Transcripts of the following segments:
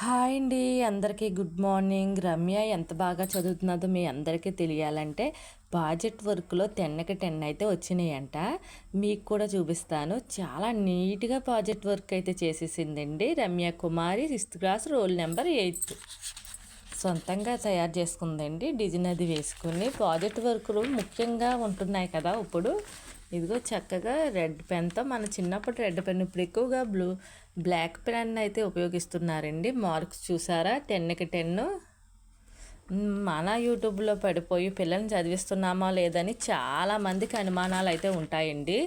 Hi అండి, అందరికీ good morning. Ramya ఎంత బాగా చదువుతున్నదో మీ అందరికీ తెలియాలంటే ప్రాజెక్ట్ వర్క్లో 10కి 10 అయితే వచ్చినాయంట. మీకు కూడా చూపిస్తాను. చాలా నీట్గా ప్రాజెక్ట్ వర్క్ అయితే చేసేసిందండి రమ్య కుమారి. 6th class, roll number 8. సొంతంగా తయారు చేసుకుందండి. డిజైన్ అది వేసుకుని ప్రాజెక్ట్ వర్కులు ముఖ్యంగా ఉంటున్నాయి కదా ఇప్పుడు. ఇదిగో చక్కగా రెడ్ పెన్తో, మన చిన్నప్పుడు రెడ్ పెన్, ఇప్పుడు ఎక్కువగా బ్లాక్ పెన్ అయితే ఉపయోగిస్తున్నారండి. మార్క్స్ చూసారా, 10కి 10. మన యూట్యూబ్లో పడిపోయి పిల్లల్ని చదివిస్తున్నామా లేదని చాలామందికి అనుమానాలు అయితే ఉంటాయండి.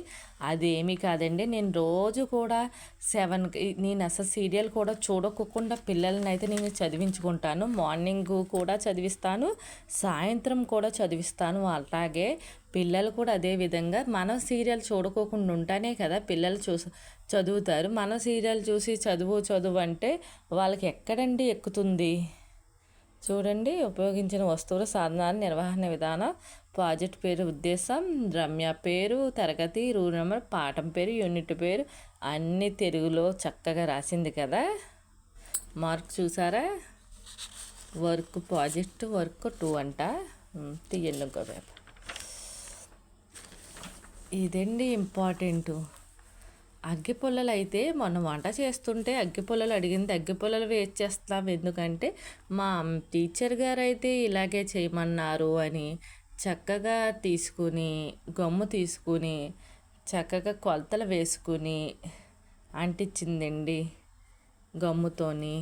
అదేమీ కాదండి. నేను రోజు కూడా 7కి నేను అసలు సీరియల్ కూడా చూడకుండా పిల్లల్ని అయితే నేను చదివించుకుంటాను. మార్నింగ్ కూడా చదివిస్తాను, సాయంత్రం కూడా చదివిస్తాను. అలాగే పిల్లలు కూడా అదే విధంగా మనం సీరియల్ చూడకోకుండా ఉంటేనే కదా పిల్లలు చదువుతారు. మనం సీరియల్ చూసి చదువు అంటే వాళ్ళకి ఎక్కడండి ఎక్కుతుంది. చూడండి, ఉపయోగించిన వస్తువులు, సాధనాల నిర్వహణ విధానం, ప్రాజెక్ట్ పేరు, ఉద్దేశం, రమ్య పేరు, తరగతి, రూల్ నెంబర్, పాఠం పేరు, యూనిట్ పేరు అన్నీ తెలుగులో చక్కగా రాసింది కదా. మార్క్ చూసారా. వర్క్ ప్రాజెక్ట్ వర్క్ 2 అంట. తీయండి ఇంకో పేపర్. ఇదండి ఇంపార్టెంటు. అగ్గిపుల్లలు అయితే మొన్న వంట చేస్తుంటే అగ్గిపుల్లలు అడిగింది. అగ్గిపుల్లలు వేస్ట్ చేస్తాం ఎందుకంటే మా టీచర్ గారు అయితే ఇలాగే చేయమన్నారు అని చక్కగా తీసుకుని, గమ్ము తీసుకుని చక్కగా కొలతలు వేసుకుని అంటించిందండి. గమ్ముతోని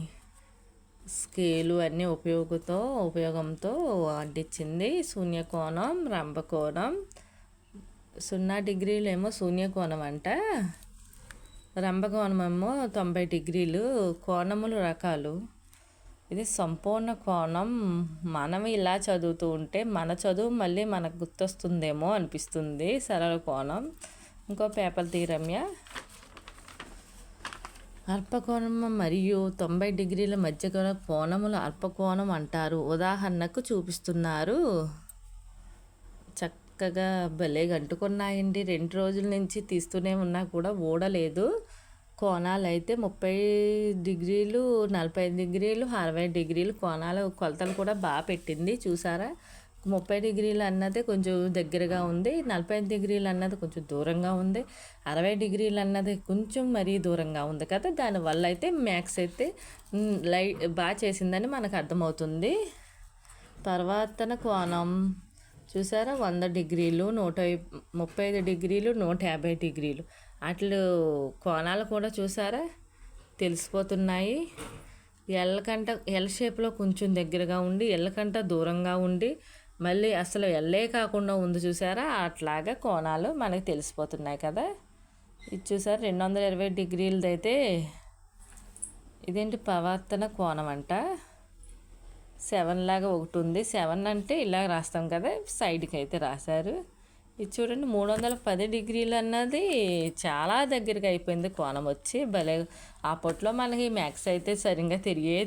స్కేలు అన్నీ ఉపయోగంతో అంటించింది. శూన్యకోణం, రంభకోణం, 0 డిగ్రీలు ఏమో శూన్యకోణం అంట, రంభకోణం ఏమో 90 డిగ్రీలు. కోణములు రకాలు. ఇది సంపూర్ణ కోణం. మనం ఇలా చదువుతూ ఉంటే మన చదువు మళ్ళీ మనకు గుర్తొస్తుందేమో అనిపిస్తుంది. సరళ కోణం. ఇంకో పేపర్ తీరమ్య. అల్పకోణం మరియు 90 డిగ్రీల మధ్య గల కోణములు అల్పకోణం అంటారు. ఉదాహరణకు చూపిస్తున్నారు. చక్కగా భలే అంటుకున్నాయండి. 2 రోజుల నుంచి తీస్తూనే ఉన్నా కూడా ఊడలేదు. కోణాలు అయితే 30 డిగ్రీలు, 45 డిగ్రీలు, 60 డిగ్రీలు కోణాలు కొలతలు కూడా బాగా పెట్టింది. చూసారా, 30 డిగ్రీలు అన్నది కొంచెం దగ్గరగా ఉంది, 45 డిగ్రీలు అన్నది కొంచెం దూరంగా ఉంది, 60 డిగ్రీలు అన్నది కొంచెం మరీ దూరంగా ఉంది కదా. దానివల్ల అయితే మ్యాథ్స్ అయితే బాగా చేసిందని మనకు అర్థమవుతుంది. తర్వాతన కోణం చూసారా, 100 డిగ్రీలు, 135 డిగ్రీలు, 150 డిగ్రీలు అట్లు కోణాలు కూడా చూసారా తెలిసిపోతున్నాయి. ఎల్ షేప్లో కొంచెం దగ్గరగా ఉండి, ఎల్ కంట దూరంగా ఉండి, మళ్ళీ అసలు ఎల్లే కాకుండా ఉంది చూసారా. అట్లాగా కోణాలు మనకు తెలిసిపోతున్నాయి కదా. ఇది చూసారా, 220 డిగ్రీలది అయితే ఇదేంటి పవర్తన కోణం అంట. 7 లాగా ఒకటి ఉంది. 7 అంటే ఇలా రాస్తాం కదా, సైడ్కి అయితే రాశారు. ఇది చూడండి, 310 డిగ్రీలు అన్నది చాలా దగ్గరగా అయిపోయింది కోణం వచ్చి. భలే. అప్పట్లో మనకి మ్యాథ్స్ అయితే సరిగ్గా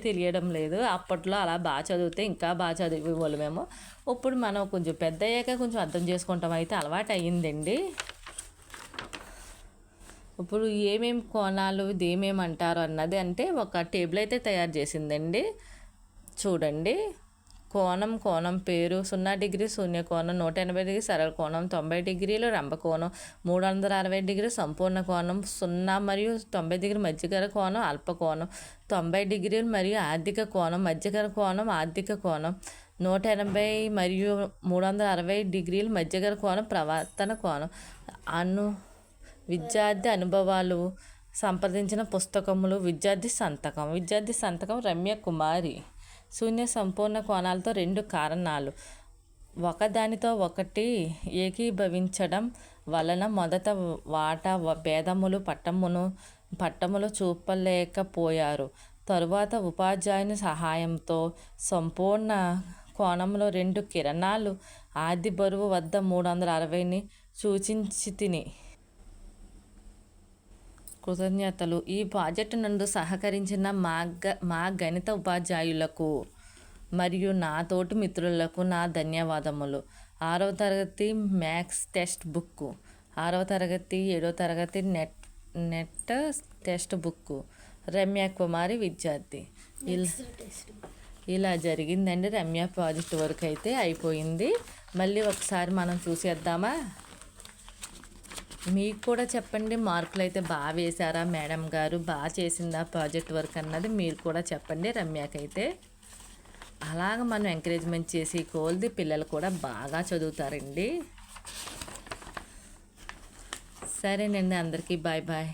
తెలియడం లేదు. అప్పట్లో అలా బాగా చదివితే ఇంకా బాగా చదివేవాళ్ళమేమో. ఇప్పుడు మనం కొంచెం పెద్ద అయ్యాక కొంచెం అర్థం చేసుకుంటాం అయితే అలవాటు అయ్యిందండి. ఇప్పుడు ఏమేమి కోణాలు ఇదేమేమి అంటారు అన్నది అంటే ఒక టేబుల్ అయితే తయారు చేసిందండి. చూడండి, కోణం పేరు, 0 డిగ్రీ శూన్యకోణం, 180 డిగ్రీ సరళ కోణం, 90 డిగ్రీలు రంభకోణం, 360 డిగ్రీ సంపూర్ణ కోణం, 0 మరియు 90 డిగ్రీ మధ్యగల కోణం అల్పకోణం, 90 డిగ్రీలు మరియు ఆర్థిక కోణం, మధ్యగల కోణం ఆర్థిక కోణం, 180 మరియు 360 డిగ్రీలు మధ్యగల కోణం ప్రవర్తన కోణం. విద్యార్థి అనుభవాలు, సంప్రదించిన పుస్తకములు, విద్యార్థి సంతకం రమ్య కుమారి. శూన్య సంపూర్ణ కోణాలతో 2 కారణాలు. ఒకదానితో ఒకటి ఏకీభవించడం వలన మొదట వాటా భేదములు పట్టములు చూపలేకపోయారు. తరువాత ఉపాధ్యాయుని సహాయంతో సంపూర్ణ కోణంలో 2 కిరణాలు ఆది బరువు వద్ద 360ని సూచించితిని. కృతజ్ఞతలు. ఈ ప్రాజెక్టు నందు సహకరించిన మా గణిత ఉపాధ్యాయులకు మరియు నా తోటి మిత్రులకు నా ధన్యవాదములు. 6వ తరగతి మ్యాథ్స్ టెక్స్ట్ బుక్, 6వ తరగతి 7వ తరగతి నెట్ టెక్స్ట్ బుక్, రమ్య కుమారి విద్యార్థి. ఇలా జరిగిందండి. రమ్య ప్రాజెక్ట్ వర్క్ అయితే అయిపోయింది. మళ్ళీ ఒకసారి మనం చూసేద్దామా? మీకు కూడా చెప్పండి, మార్కులు అయితే బాగా వేశారా మేడం గారు, బాగా చేసిందా ప్రాజెక్ట్ వర్క్ అన్నది మీరు కూడా చెప్పండి. రమ్యకైతే అలాగ మనం ఎంకరేజ్మెంట్ చేసి కోల్ది పిల్లలు కూడా బాగా చదువుతారండి. సరేనండి, అందరికీ బాయ్ బాయ్.